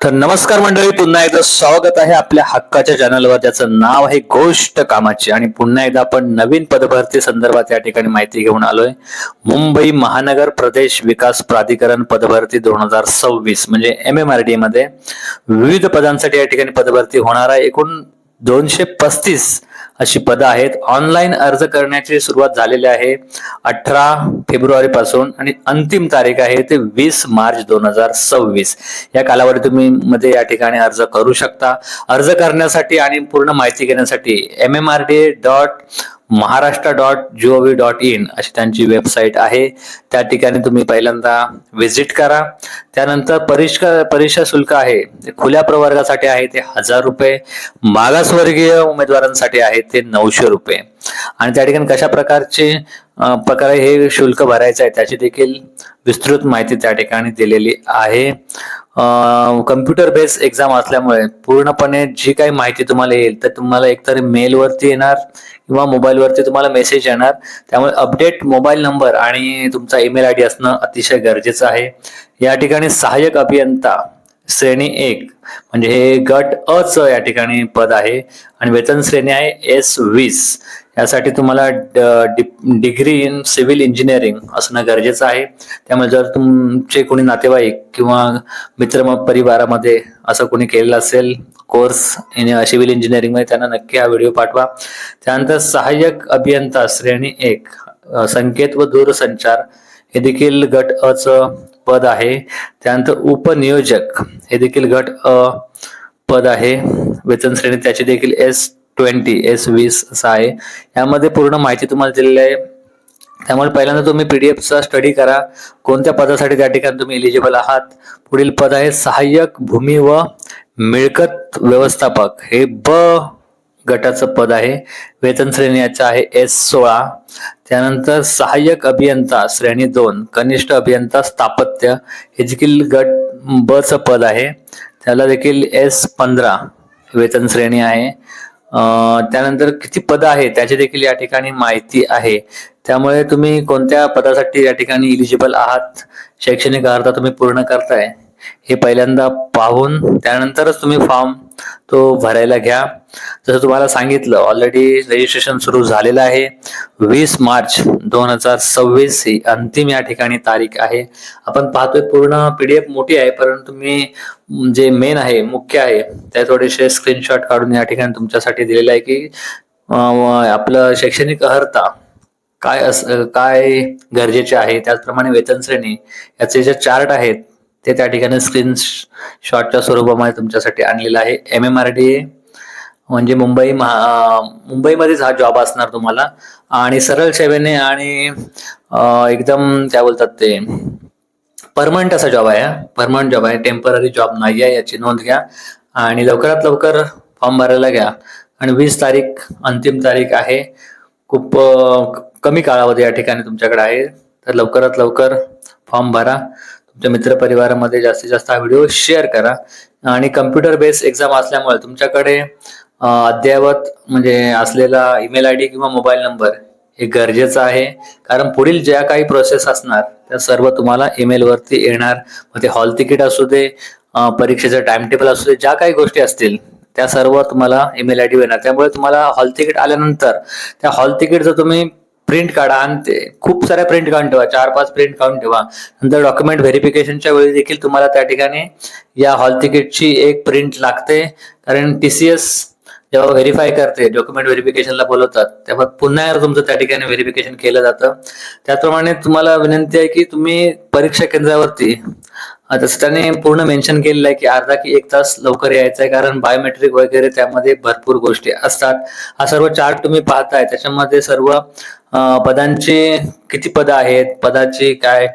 तर नमस्कार मंडळी, पुन्हा एकदा स्वागत आहे आपल्या हक्काच्या चॅनलवर, ज्याचं नाव आहे गोष्ट कामाची. आणि पुन्हा एकदा आपण नवीन पदभरती संदर्भात या ठिकाणी माहिती घेऊन आलोय. मुंबई महानगर प्रदेश विकास प्राधिकरण पदभरती 2026 म्हणजे MMRDA मध्ये विविध पदांसाठी या ठिकाणी पदभरती होणार आहे. एकूण 235 अशी पदं आहेत. ऑनलाईन अर्ज करण्याची सुरुवात झालेली आहे 18 फेब्रुवारी पासून आणि अंतिम तारीख आहे ते 20 मार्च 2026. या कालावधी तुम्ही मध्ये या ठिकाणी अर्ज करू शकता. अर्ज करण्यासाठी आणि पूर्ण माहिती घेण्यासाठी mmrda.maharashtra.gov.in अशी त्यांची वेबसाईट आहे. त्या ठिकाणी तुम्ही पहिल्यांदा व्हिजिट करा. त्यानंतर परीक्षा शुल्क आहे खुल्या प्रवर्गासाठी आहे ते 1000 रुपये, मागासवर्गीय उमेदवारांसाठी आहे ते 900 रुपये. आणि त्या ठिकाणी कशा प्रकारे हे शुल्क भरायचं आहे त्याची देखील विस्तृत माहिती त्या ठिकाणी दिलेली आहे. कम्प्युटर बेस्ड एक्झाम असल्यामुळे पूर्णपणे जी काही माहिती तुम्हाला येईल तर तुम्हाला एकतर मेलवरती येणार किंवा मोबाईलवरती तुम्हाला मेसेज येणार. त्यामुळे अपडेट मोबाईल नंबर आणि तुमचा ईमेल ID असणं अतिशय गरजेचं आहे. या ठिकाणी सहाय्यक अभियंता श्रेणी 1 म्हणजे हे गट अ च या ठिकाणी पद आहे आणि वेतन श्रेणी आहे S20. यासाठी तुम्हाला डिग्री इन सिव्हिल इंजिनिअरिंग असणं गरजेचं आहे. त्यामुळे जर तुमचे कोणी नातेवाईक किंवा मित्र परिवारामध्ये असं कोणी केलेलं असेल कोर्स सिव्हिल इंजिनिअरिंग मध्ये, त्यांना नक्की हा व्हिडिओ पाठवा. त्यानंतर सहाय्यक अभियंता श्रेणी 1 संकेत व दूरसंचार हे देखील गट अ च पद आहे. त्यानंतर उपनियोजक हे देखील गट अ पद आहे. वेतन श्रेणी त्याची देखील S20 असं आहे. यामध्ये पूर्ण माहिती तुम्हाला दिलेली आहे. त्यामुळे पहिल्यांदा तुम्ही PDF चा स्टडी करा. कोणत्या पदासाठी त्या ठिकाणी तुम्ही एलिजिबल आहात. पुढील पद आहे सहाय्यक भूमी व मिळकत व्यवस्थापक, हे ब गटाचं पद आहे. वेतन श्रेणी याचं आहे S16. त्यानंतर सहाय्यक अभियंता श्रेणी 2 कनिष्ठ अभियंता स्थापत्य हे देखील गट ब च पद आहे. त्याला देखील S15 वेतन श्रेणी आहे. त्यानंतर किती पद आहे त्याची देखील या ठिकाणी माहिती आहे. त्यामुळे तुम्ही कोणत्या पदासाठी या ठिकाणी इलिजिबल आहात, शैक्षणिक अर्हता तुम्ही पूर्ण करताय हे पहिल्यांदा पाहून त्यानंतरच तुम्ही फॉर्म तो भरायला घ्या. जसं तुम्हाला सांगितलं ऑलरेडी रजिस्ट्रेशन सुरू झालेलं आहे. 20 मार्च 2026 ही अंतिम या ठिकाणी तारीख आहे. आपण पाहतोय पूर्ण PDF मोठी आहे, परंतु मी जे मेन आहे मुख्य आहे त्या थोडेसे स्क्रीनशॉट काढून या ठिकाणी तुमच्यासाठी दिलेलं आहे की आपलं शैक्षणिक अर्हता काय गरजेचे आहे. त्याचप्रमाणे वेतन श्रेणी याचे जे चार्ट आहेत ते त्या ठिकाणी स्क्रीनशॉटच्या स्वरूपामध्ये तुमच्यासाठी आणलेलं आहे. MMRDA म्हणजे मुंबईमध्येच हा जॉब असणार तुम्हाला आणि सरळ सेवेने आणि एकदम काय बोलतात ते परमनंट असा जॉब आहे. परमनंट जॉब आहे, टेम्पररी जॉब नाही आहे, याची नोंद घ्या आणि लवकरात लवकर फॉर्म भरायला घ्या. आणि 20 तारीख अंतिम तारीख आहे. खूप कमी कालावधी या ठिकाणी तुमच्याकडे आहे, तर लवकरात लवकर फॉर्म भरा. तुमच्या मित्रपरिवारामध्ये जास्तीत जास्त हा व्हिडिओ शेअर करा. आणि कम्प्युटर बेस्ड एक्झाम असल्यामुळे तुमच्याकडे अद्ययावत म्हणजे असलेला ईमेल ID किंवा मोबाईल नंबर हे गरजेचं आहे. कारण पुढील ज्या काही प्रोसेस असणार त्या सर्व तुम्हाला ईमेल वरती येणार. मग ते हॉल तिकीट असू दे, परीक्षेचं टाइम टेबल असू दे, ज्या काही गोष्टी असतील त्या सर्व तुम्हाला ईमेल ID येणार. त्यामुळे तुम्हाला हॉल तिकीट आल्यानंतर त्या हॉल तिकीटचं तुम्ही प्रिंट काढा आणि ते खूप साऱ्या प्रिंट काढून ठेवा, 4-5 प्रिंट काढून ठेवा. नंतर डॉक्युमेंट व्हेरिफिकेशनच्या वेळी देखील तुम्हाला त्या ठिकाणी या हॉल तिकीटची एक प्रिंट लागते. कारण TCS जेव्हा व्हेरीफाय करते, डॉक्युमेंट व्हेरिफिकेशनला बोलवतात, तेव्हा पुन्हा तुमचं त्या ठिकाणी व्हेरिफिकेशन केलं जातं. त्याप्रमाणे तुम्हाला विनंती आहे की तुम्ही परीक्षा केंद्रावरती तसं त्याने पूर्ण मेन्शन केलेलं आहे की अर्धा की 1 तास लवकर यायचं आहे. कारण बायोमेट्रिक वगैरे त्यामध्ये भरपूर गोष्टी असतात. हा सर्व चार्ट तुम्ही पाहताय, त्याच्यामध्ये सर्व पदांची किती पदं आहेत, पदाची काय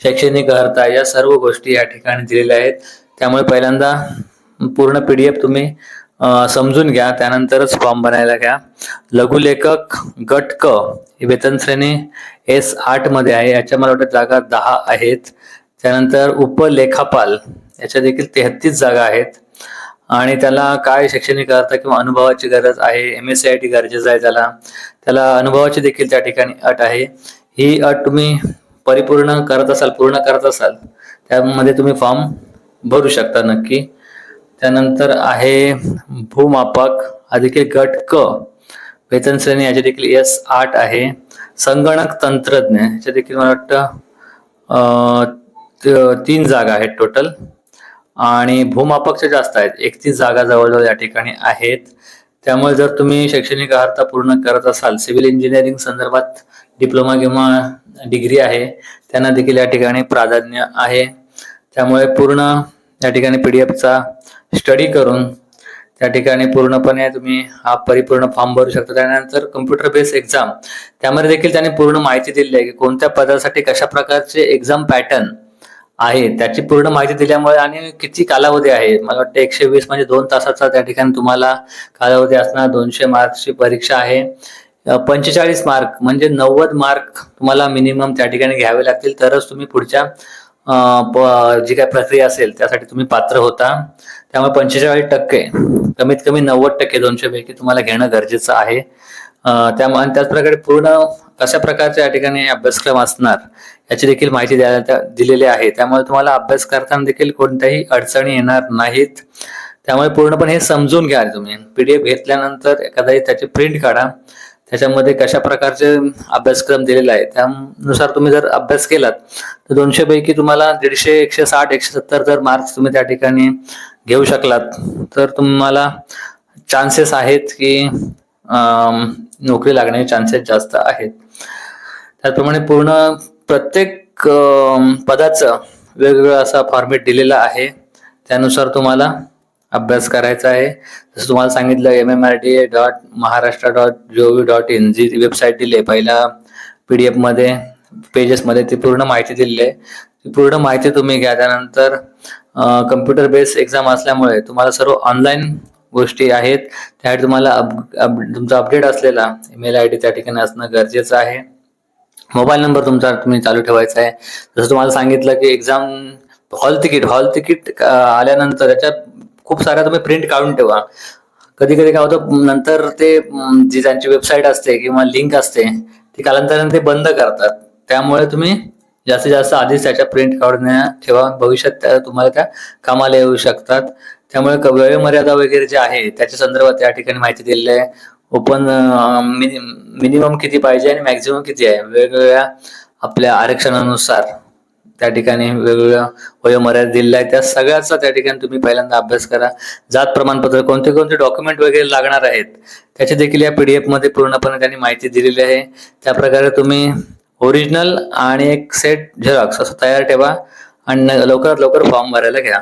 शैक्षणिक अर्हता, या सर्व गोष्टी या ठिकाणी दिलेल्या आहेत. त्यामुळे पहिल्यांदा पूर्ण PDF तुम्ही समजून घ्या, त्यानंतरच फॉर्म बनायला घ्या. लघुलेखक गट क वेतन श्रेणी S8 मध्ये आहे. याच्या मला वाटतं जागा 10 आहेत. त्यानंतर उपलेखापाल याच्या देखील 33 जागा आहेत. आणि त्याला काय शैक्षणिक अर्हता किंवा अनुभवाची गरज आहे, MSCIT गरजेचं आहे त्याला अनुभवाची देखील त्या ठिकाणी अट आहे. ही अट तुम्ही पूर्ण करत असाल त्यामध्ये तुम्ही फॉर्म भरू शकता नक्की. त्यानंतर आहे भूमापक अधिक गट क वेतन श्रेणी, याची देखील S8 आहे. संगणक तंत्रज्ञ याच्या देखील मला वाटतं 3 जागा आहेत टोटल, आणि भूमापकच्या जास्त आहेत, 31 जागा जवळजवळ या ठिकाणी आहेत. त्यामुळे जर तुम्ही शैक्षणिक अर्हता पूर्ण करत असाल, सिव्हिल इंजिनिअरिंग संदर्भात डिप्लोमा किंवा डिग्री आहे, त्यांना देखील या ठिकाणी प्राधान्य आहे. त्यामुळे पूर्ण या ठिकाणी PDF स्टडी करून त्या ठिकाणी पूर्णपणे तुम्ही हा परिपूर्ण फॉर्म भरू शकता. त्यानंतर कम्प्युटर बेस्ड एक्झाम, त्यामध्ये देखील त्याने पूर्ण माहिती दिली आहे की कोणत्या पदासाठी कशा प्रकारचे एक्झाम पॅटर्न आहे, त्याची पूर्ण माहिती दिल्यामुळे, आणि किती कालावधी आहे. मला वाटतं 120 म्हणजे 2 तासाचा त्या ठिकाणी तुम्हाला कालावधी असणार. 200 मार्क्सची परीक्षा आहे. 45 मार्क म्हणजे 90 मार्क तुम्हाला मिनिमम त्या ठिकाणी घ्यावे लागतील, तरच तुम्ही पुढच्या जी काय प्रक्रिया असेल त्यासाठी तुम्ही पात्र होता. त्यामुळे 45% कमीत कमी 90% 200 पैकी तुम्हाला घेणं गरजेचं आहे. त्यामुळे त्याचप्रकारे पूर्ण कशा प्रकारचे या ठिकाणी अभ्यासक्रम असणार याची देखील माहिती दिलेली आहे. त्यामुळे तुम्हाला अभ्यास करताना देखील कोणत्याही अडचणी येणार नाहीत. त्यामुळे पूर्णपणे हे समजून घ्या. तुम्ही PDF घेतल्यानंतर एखादा त्याची प्रिंट काढा, त्याच्यामध्ये कशा प्रकारचे अभ्यासक्रम दिलेला आहे त्यानुसार तुम्ही जर अभ्यास केलात तर 200 पैकी तुम्हाला 150, 160, 170 जर मार्क्स तुम्ही त्या ठिकाणी घेऊ शकलात तर तुम्हाला चान्सेस आहेत की नोकरी लागण्याचे चान्सेस जास्त आहेत. त्याचप्रमाणे पूर्ण प्रत्येक पदाचं वेगवेगळं असा फॉर्मेट दिलेला आहे, त्यानुसार तुम्हाला अभ्यास करायचा आहे. जसं तुम्हाला सांगितलं mmrda.maharashtra.gov.in जी वेबसाईट दिली आहे पहिल्या PDF मध्ये पेजेसमध्ये, ती पूर्ण माहिती दिलेली आहे. ती पूर्ण माहिती तुम्ही घ्या. त्यानंतर कम्प्युटर बेस्ड एक्झाम असल्यामुळे तुम्हाला सर्व ऑनलाईन गोष्टी आहेत, त्यासाठी तुम्हाला तुमचा अपडेट असलेला email ID त्या ठिकाणी असणं गरजेचं आहे. मोबाईल नंबर तुमचा तुम्ही चालू ठेवायचा आहे. जसं तुम्हाला सांगितलं की एक्झाम हॉल तिकीट आल्यानंतर त्याच्यात खूप साऱ्या तुम्ही प्रिंट काढून ठेवा. कधी कधी काय होतं, नंतर ते जी त्यांची वेबसाईट असते किंवा लिंक असते ती कालांतराने ते बंद करतात. त्यामुळे तुम्ही जास्तीत जास्त आधीच त्याच्या प्रिंट काढून ठेवा, भविष्यात तुम्हाला त्या कामाला येऊ शकतात. त्यामुळे वेळ मर्यादा वगैरे जे आहे त्याच्या संदर्भात त्या ठिकाणी माहिती दिलेली आहे. ओपन मिनिमम किती पाहिजे आणि मॅक्झिमम किती आहे, वेगवेगळ्या आपल्या आरक्षणानुसार त्या ठिकाणी वेगवेगळ्या वयोमर्यादा दिलेल्या आहे. त्या सगळ्याचा त्या ठिकाणी तुम्ही पहिल्यांदा अभ्यास करा. जात प्रमाणपत्र, कोणते कोणते डॉक्युमेंट वगैरे लागणार आहेत त्याची देखील या PDF मध्ये पूर्णपणे त्यांनी माहिती दिलेली आहे. त्या प्रकारे तुम्ही ओरिजिनल आणि एक सेट झेरॉक्स असं तयार ठेवा आणि लवकरात लवकर फॉर्म भरायला घ्या.